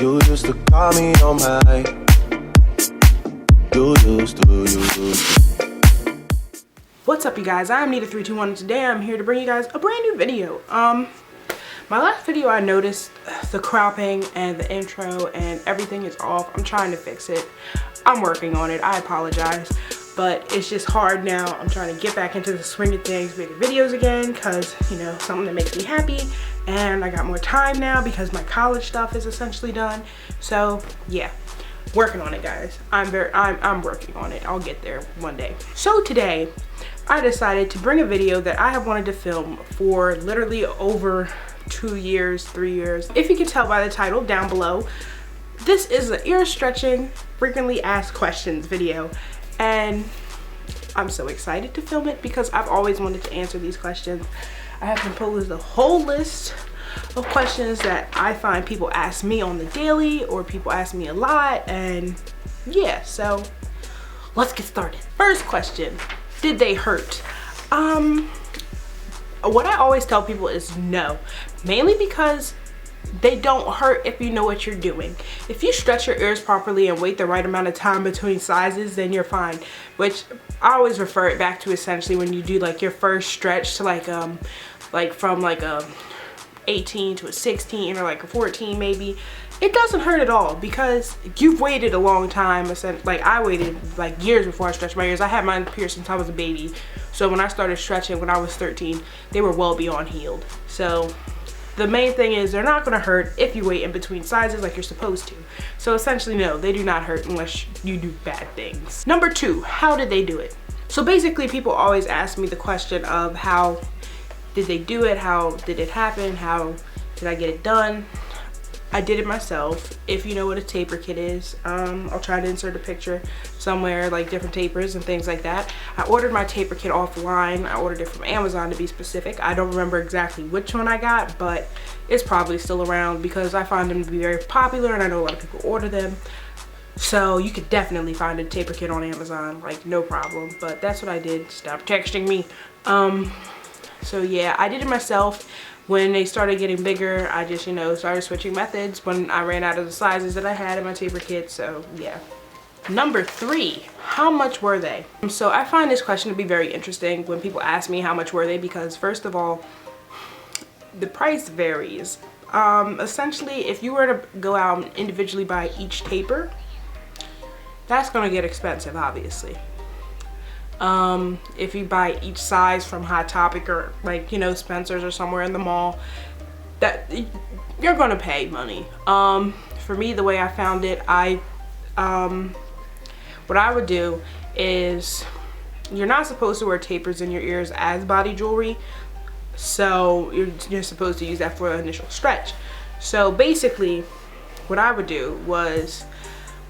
You used to call me on my. You used to. What's up, you guys? I'm Nita321 and today I'm here to bring you guys a brand new video. My last video I noticed the cropping and the intro and everything is off. I'm trying to fix it. I'm working on it. I apologize, but it's just hard now. I'm trying to get back into the swing of things, making videos again, because, you know, something that makes me happy, and I got more time now because my college stuff is essentially done. So yeah, working on it, guys. I'm working on it. I'll get there one day. So today I decided to bring a video that I have wanted to film for literally over 2 years, 3 years. If you can tell by the title down below, this is an ear stretching frequently asked questions video, and I'm so excited to film it because I've always wanted to answer these questions. I have composed a whole list of questions that I find people ask me on the daily, or people ask me a lot, and yeah, so let's get started. First question, did they hurt? What I always tell people is no, mainly because they don't hurt if you know what you're doing. If you stretch your ears properly and wait the right amount of time between sizes, then you're fine. Which I always refer it back to essentially when you do like your first stretch to like from like a 18 to a 16 or like a 14 maybe. It doesn't hurt at all because you've waited a long time. Like I waited like years before I stretched my ears. I had mine pierced since I was a baby. So when I started stretching when I was 13, they were well beyond healed. So the main thing is they're not gonna hurt if you wait in between sizes like you're supposed to. So essentially, no, they do not hurt unless you do bad things. Number two, how did they do it? So basically people always ask me the question of how did they do it? How did it happen? How did I get it done? I did it myself. If you know what a taper kit is, I'll try to insert a picture somewhere, like different tapers and things like that. I ordered my taper kit offline. I ordered it from Amazon to be specific. I don't remember exactly which one I got, but it's probably still around because I find them to be very popular and I know a lot of people order them. So you could definitely find a taper kit on Amazon, like no problem. But that's what I did. Stop texting me. So yeah, I did it myself. When they started getting bigger, I just, you know, started switching methods when I ran out of the sizes that I had in my taper kit. So yeah. Number three, how much were they? So I find this question to be very interesting when people ask me how much were they, because first of all, the price varies. Essentially, if you were to go out and individually buy each taper, that's gonna get expensive, obviously. If you buy each size from Hot Topic or like, you know, Spencer's or somewhere in the mall, that you're gonna pay money. For me, the way I found it, what I would do is, you're not supposed to wear tapers in your ears as body jewelry, so you're supposed to use that for an initial stretch. So basically what I would do was,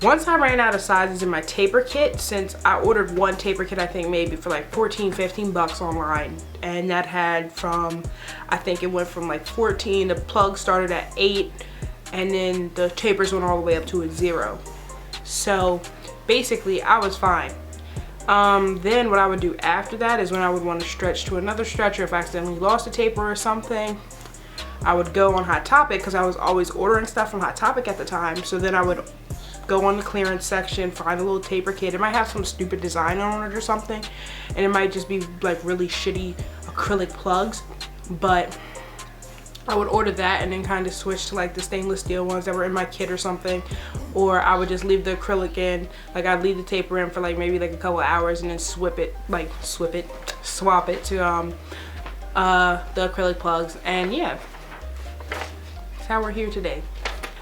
once I ran out of sizes in my taper kit, since I ordered one taper kit I think maybe for like 14-15 bucks online, and that had from, I think it went from like 14, the plug started at 8, and then the tapers went all the way up to a 0. So basically I was fine. Then what I would do after that is when I would want to stretch to another stretcher, if I accidentally lost a taper or something, I would go on Hot Topic because I was always ordering stuff from Hot Topic at the time. So then I would go on the clearance section, find a little taper kit. It might have some stupid design on it or something, and it might just be like really shitty acrylic plugs, but I would order that and then kind of switch to like the stainless steel ones that were in my kit or something. Or I would just leave the acrylic in, like I'd leave the taper in for like maybe like a couple hours and then swap it to the acrylic plugs. And yeah, that's how we're here today.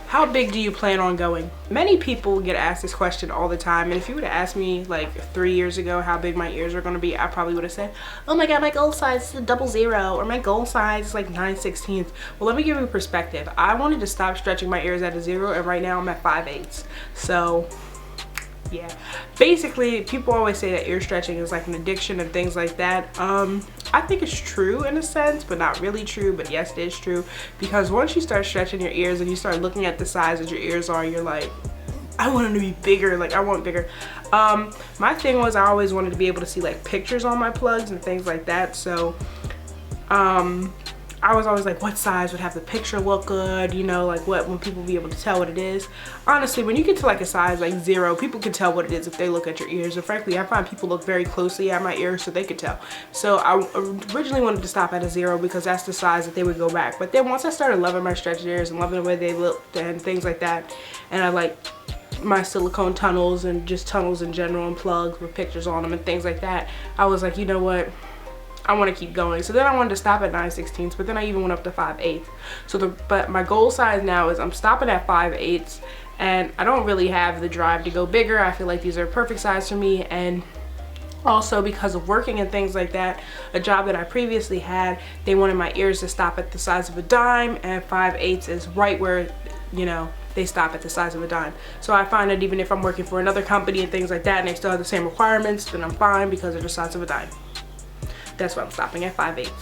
How big do you plan on going? Many people get asked this question all the time, and if you would have asked me like 3 years ago how big my ears are going to be, I probably would have said, oh my god, my goal size is a 00, or my goal size is like 9/16. Well, let me give you perspective. I wanted to stop stretching my ears at a 0, and right now I'm at 5/8. So yeah, basically people always say that ear stretching is like an addiction and things like that. I think it's true in a sense, but not really true. But yes, it is true, because once you start stretching your ears and you start looking at the size that your ears are, you're like, I want them to be bigger, like I want bigger. My thing was I always wanted to be able to see like pictures on my plugs and things like that. So I was always like, what size would have the picture look good, you know, like when people be able to tell what it is. Honestly, when you get to like a size like 0, people can tell what it is if they look at your ears. And frankly, I find people look very closely at my ears so they could tell. So I originally wanted to stop at a 0 because that's the size that they would go back. But then once I started loving my stretched ears and loving the way they looked and things like that, and I like my silicone tunnels and just tunnels in general and plugs with pictures on them and things like that, I was like, you know what, I want to keep going. So then I wanted to stop at 9/16, but then I even went up to 5/8. But my goal size now is I'm stopping at 5/8, and I don't really have the drive to go bigger. I feel like these are a perfect size for me, and also because of working and things like that, a job that I previously had, they wanted my ears to stop at the size of a dime, and 5/8 is right where, you know, they stop at the size of a dime. So I find that even if I'm working for another company and things like that and they still have the same requirements, then I'm fine because they're the size of a dime. That's why I'm stopping at 5/8.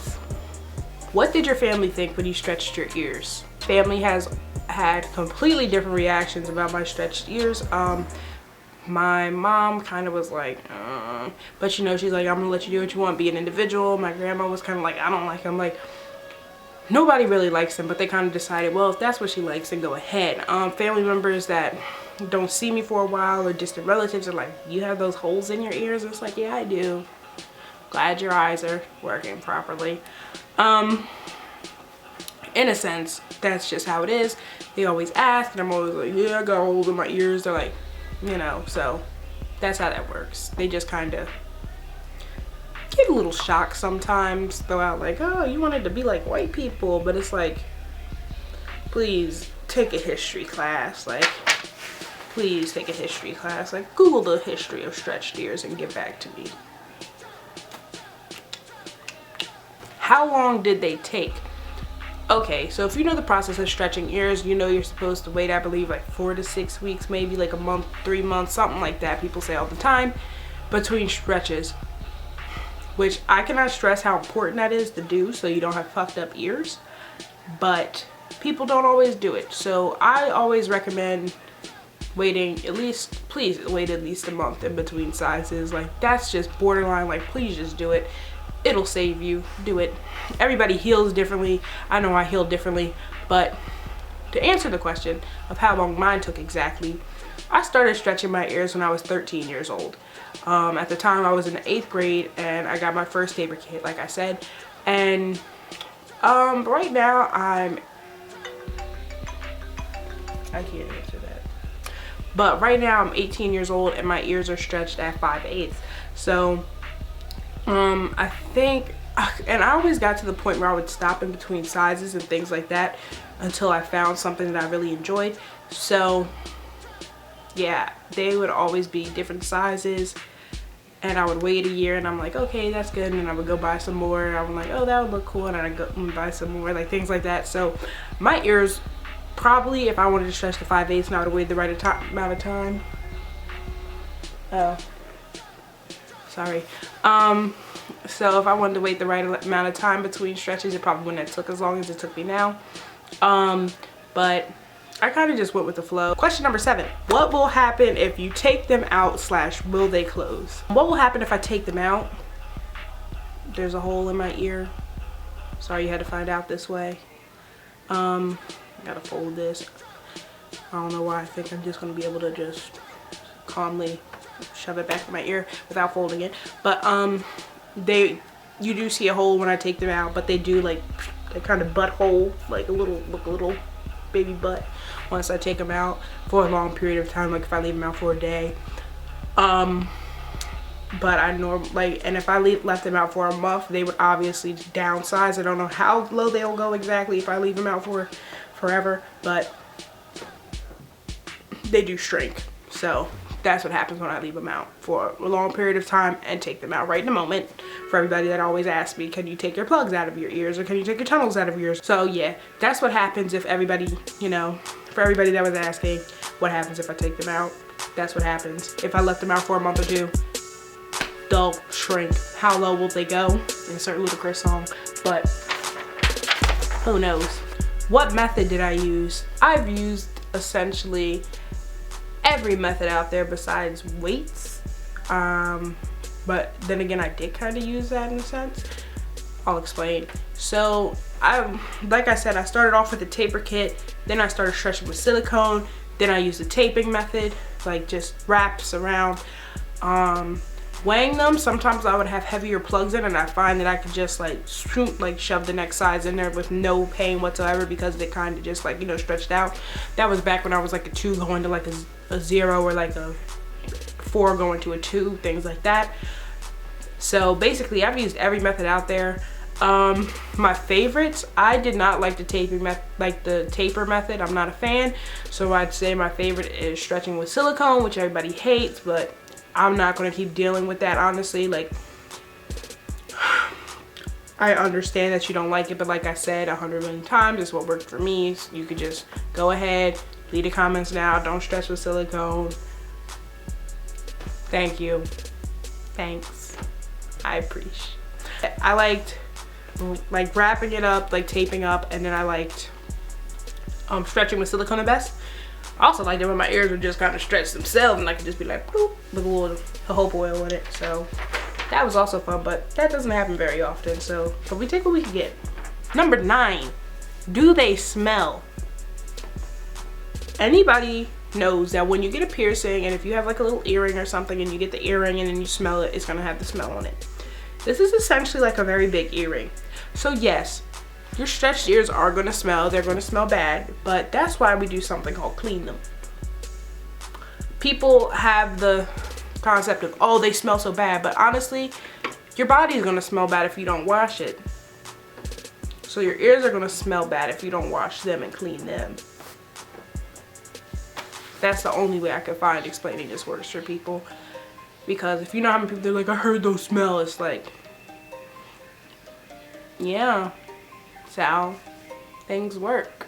What did your family think when you stretched your ears? Family has had completely different reactions about my stretched ears. My mom kind of was like, but you know, she's like, I'm gonna let you do what you want, be an individual. My grandma was kind of like, I don't like them. Like, nobody really likes them, but they kind of decided, well, if that's what she likes, then go ahead. Family members that don't see me for a while or distant relatives are like, you have those holes in your ears? It's like, yeah, I do. Glad your eyes are working properly. In a sense, that's just how it is. They always ask, and I'm always like, yeah, I got holes in my ears. They're like, you know, so that's how that works. They just kind of get a little shocked sometimes, throw out like, oh, you wanted to be like white people, but it's like, please take a history class. Like, please take a history class. Like, Google the history of stretched ears and get back to me. How long did they take? Okay, so if you know the process of stretching ears, you know you're supposed to wait, I believe, like 4 to 6 weeks, maybe like a month, 3 months, something like that. People say all the time between stretches, which I cannot stress how important that is to do so you don't have fucked up ears, but people don't always do it. So I always recommend waiting at least, please wait at least a month in between sizes. Like, that's just borderline, like, please just do it. It'll save you. Do it. Everybody heals differently. I know I heal differently, but to answer the question of how long mine took exactly, I started stretching my ears when I was 13 years old. At the time I was in the 8th grade and I got my first taper kit, like I said, and right now I can't answer that, but right now I'm 18 years old and my ears are stretched at 5/8. So I think, and I always got to the point where I would stop in between sizes and things like that until I found something that I really enjoyed. So yeah, they would always be different sizes, and I would wait a year and I'm like, okay, that's good, and I would go buy some more, and I'm like, oh, that would look cool, and I'd go and buy some more, like things like that. So my ears, probably if I wanted to stretch to 5/8 and I would have waited the right amount of time. Oh, sorry. So if I wanted to wait the right amount of time between stretches, it probably wouldn't have took as long as it took me now. But I kind of just went with the flow. Question number 7. What will happen if you take them out / will they close? What will happen if I take them out? There's a hole in my ear. Sorry you had to find out this way. Gotta fold this. I don't know why I think I'm just gonna be able to just calmly shove it back in my ear without folding it. But you do see a hole when I take them out, but they do like a kind of butt hole, like a little baby butt once I take them out for a long period of time, like if I leave them out for a day. But and if I left them out for a month, they would obviously downsize. I don't know how low they'll go exactly if I leave them out for forever, but they do shrink. So that's what happens when I leave them out for a long period of time and take them out right in the moment. For everybody that always asks me, can you take your plugs out of your ears or can you take your tunnels out of your ears? So yeah, that's what happens if everybody, you know, for everybody that was asking, what happens if I take them out? That's what happens. If I left them out for a month or two, they'll shrink. How low will they go? Insert Ludacris song, but who knows? What method did I use? I've used essentially every method out there besides weights, but then again I did kind of use that in a sense. I'll explain. So like I said, I started off with the taper kit, then I started stretching with silicone, then I used the taping method, like just wraps around. Weighing them, sometimes I would have heavier plugs in, and I find that I could just like shove the next size in there with no pain whatsoever, because they kind of just like, you know, stretched out. That was back when I was like a 2 going to like a 0, or like a 4 going to a 2, things like that. So basically I've used every method out there. My favorites, I did not like the taper method. I'm not a fan. So I'd say my favorite is stretching with silicone, which everybody hates, but I'm not going to keep dealing with that, honestly. Like, I understand that you don't like it, but like I said 100 million times, it's what worked for me. So you could just go ahead, leave the comments now, don't stretch with silicone. Thank you. Thanks. I appreciate. I liked like wrapping it up, like taping up, and then I liked stretching with silicone the best. I also liked it when my ears would just kind of stretch themselves, and I could just be like boop with a little jojoba oil in it. So that was also fun, but that doesn't happen very often. So but we take what we can get. Number 9, do they smell? Anybody knows that when you get a piercing, and if you have like a little earring or something and you get the earring and then you smell it, it's gonna have the smell on it. This is essentially like a very big earring. So yes, your stretched ears are gonna smell, they're gonna smell bad, but that's why we do something called clean them. People have the concept of, oh, they smell so bad, but honestly, your body is gonna smell bad if you don't wash it. So your ears are gonna smell bad if you don't wash them and clean them. That's the only way I could find explaining this works for people. Because if you know how many people they're like, I heard those smell, it's like, yeah, that's how things work.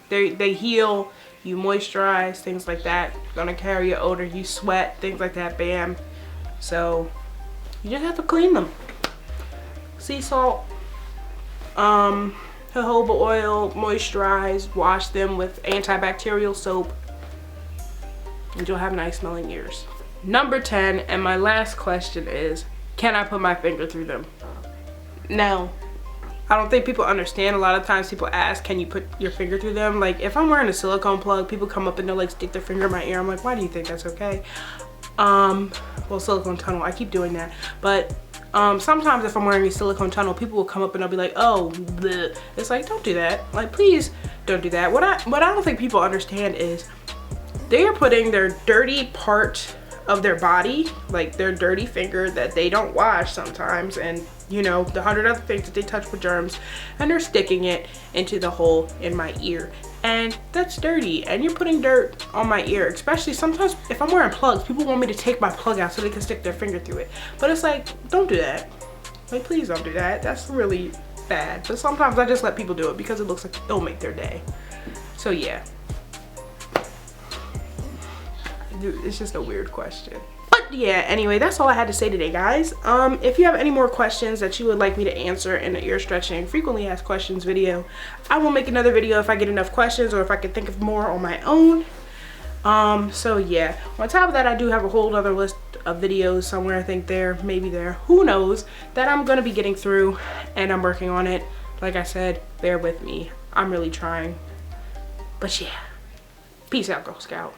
They heal, you moisturize, things like that. Gonna carry your odor, you sweat, things like that, bam. So you just have to clean them. Sea salt, jojoba oil, moisturize, wash them with antibacterial soap, and you'll have nice smelling ears. Number 10, and my last question is, can I put my finger through them? No. I don't think people understand. A lot of times people ask, can you put your finger through them? Like if I'm wearing a silicone plug, people come up and they'll like stick their finger in my ear. I'm like, why do you think that's okay? Well, silicone tunnel, I keep doing that. But sometimes if I'm wearing a silicone tunnel, people will come up and they'll be like, oh, bleh. It's like, don't do that. Like, please don't do that. What I don't think people understand is they are putting their dirty part of their body, like their dirty finger that they don't wash sometimes, and you know, the 100 other things that they touch with germs, and they're sticking it into the hole in my ear. And that's dirty, and you're putting dirt on my ear. Especially sometimes if I'm wearing plugs, people want me to take my plug out so they can stick their finger through it. But it's like, don't do that. Like, please don't do that. That's really bad. But sometimes I just let people do it because it looks like it'll make their day. So yeah. Dude, it's just a weird question. But yeah, anyway, that's all I had to say today, guys. If you have any more questions that you would like me to answer in the ear stretching frequently asked questions video, I will make another video if I get enough questions or if I can think of more on my own. So yeah, on top of that, I do have a whole other list of videos somewhere, I think there, maybe there, who knows, that I'm gonna be getting through, and I'm working on it. Like I said, bear with me. I'm really trying. But yeah, peace out, Girl Scout.